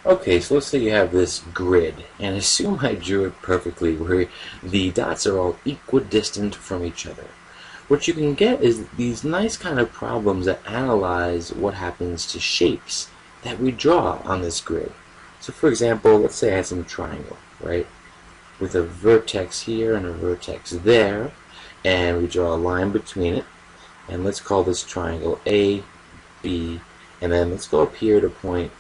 Okay, so let's say you have this grid, and assume I drew it perfectly where the dots are all equidistant from each other. What you can get is these nice kind of problems that analyze what happens to shapes that we draw on this grid. So for example, let's say I had some triangle, right? With a vertex here and a vertex there, and we draw a line between it, and let's call this triangle A, B, and then let's go up here to point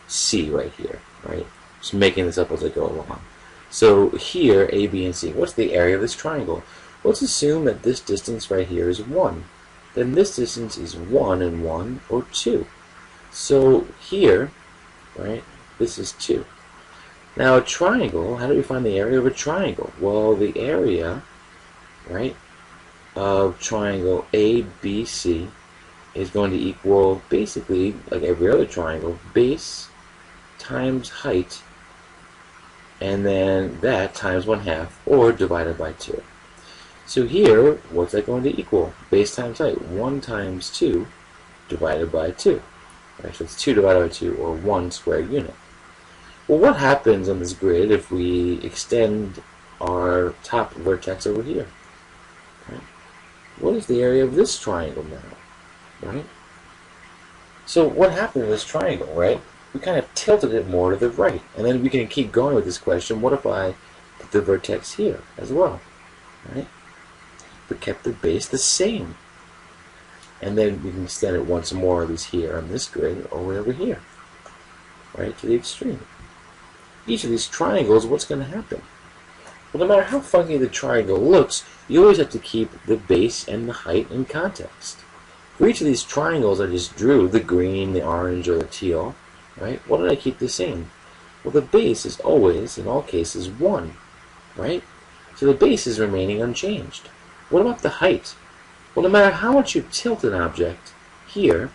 C right here, right? Just making this up as I go along. So here, A, B, and C, what's the area of this triangle? Let's assume that this distance right here is 1. Then this distance is 1 and 1, or 2. So here, right, this is 2. Now a triangle, how do we find the area of a triangle? Well, the area, right, of triangle ABC is going to equal, basically, like every other triangle, base times height, and then that times 1/2, or divided by 2. So here, what's that going to equal? Base times height, 1 times 2 divided by 2. Right, so it's 2 divided by 2, or 1 square unit. Well, what happens on this grid if we extend our top vertex over here? Right? What is the area of this triangle now? Right? So what happened to this triangle, right? We kind of tilted it more to the right. And then we can keep going with this question. What if I put the vertex here as well? Right? But kept the base the same. And then we can extend it once more, at least here on this grid, or way over here. Right? To the extreme. Each of these triangles, what's going to happen? Well, no matter how funky the triangle looks, you always have to keep the base and the height in context. For each of these triangles I just drew, the green, the orange, or the teal, right? What did I keep the same? Well, the base is always, in all cases, 1, right? So the base is remaining unchanged. What about the height? Well, no matter how much you tilt an object here,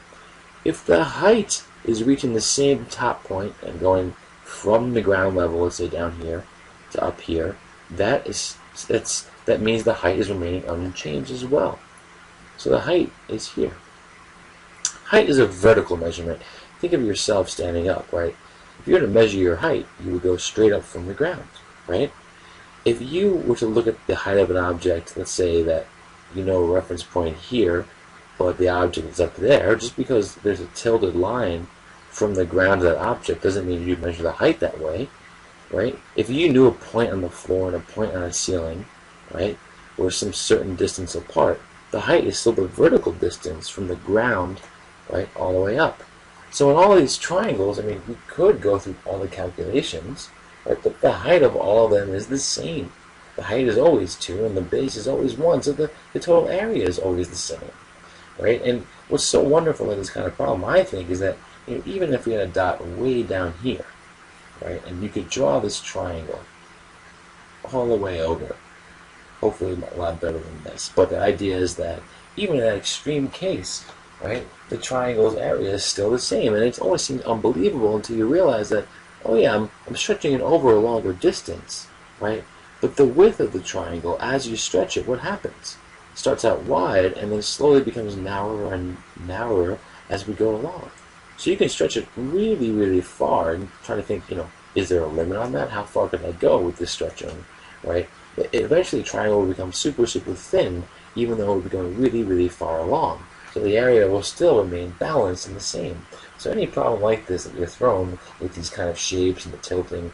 if the height is reaching the same top point and going from the ground level, let's say down here, to up here, that means the height is remaining unchanged as well. So the height is here. Height is a vertical measurement. Think of yourself standing up, right? If you were to measure your height, you would go straight up from the ground, right? If you were to look at the height of an object, let's say that you know a reference point here, but the object is up there, just because there's a tilted line from the ground to that object doesn't mean you measure the height that way, right? If you knew a point on the floor and a point on a ceiling, right, were some certain distance apart, the height is still the vertical distance from the ground, right, all the way up. So in all of these triangles, I mean, we could go through all the calculations, right, but the height of all of them is the same. The height is always 2, and the base is always 1, so the total area is always the same, right? And what's so wonderful in this kind of problem, I think, is that even if we had a dot way down here, right, and you could draw this triangle all the way over, hopefully a lot better than this, but the idea is that even in that extreme case, right, the triangle's area is still the same, and it always seems unbelievable until you realize that, oh yeah, I'm stretching it over a longer distance, right? But the width of the triangle, as you stretch it, what happens? It starts out wide and then slowly becomes narrower and narrower as we go along. So you can stretch it really, really far and try to think, is there a limit on that? How far can I go with this stretching, right? Eventually the triangle will become super, super thin, even though it will be going really, really far along. So the area will still remain balanced and the same. So any problem like this that you're thrown with these kind of shapes and the tilting,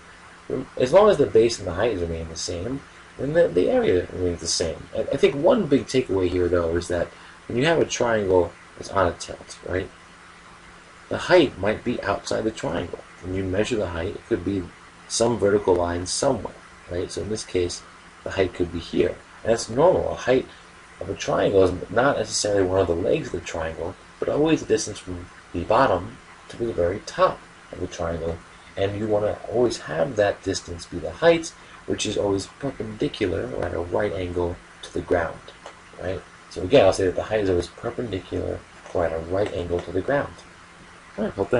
as long as the base and the height remain the same, then the area remains the same. I think one big takeaway here, though, is that when you have a triangle that's on a tilt, right, the height might be outside the triangle. When you measure the height, it could be some vertical line somewhere, right? So in this case, the height could be here. And that's normal. A height of a triangle is not necessarily one of the legs of the triangle, but always the distance from the bottom to the very top of the triangle. And you want to always have that distance be the height, which is always perpendicular or at a right angle to the ground, right? So again, I'll say that the height is always perpendicular or at a right angle to the ground. All right, hope that helps.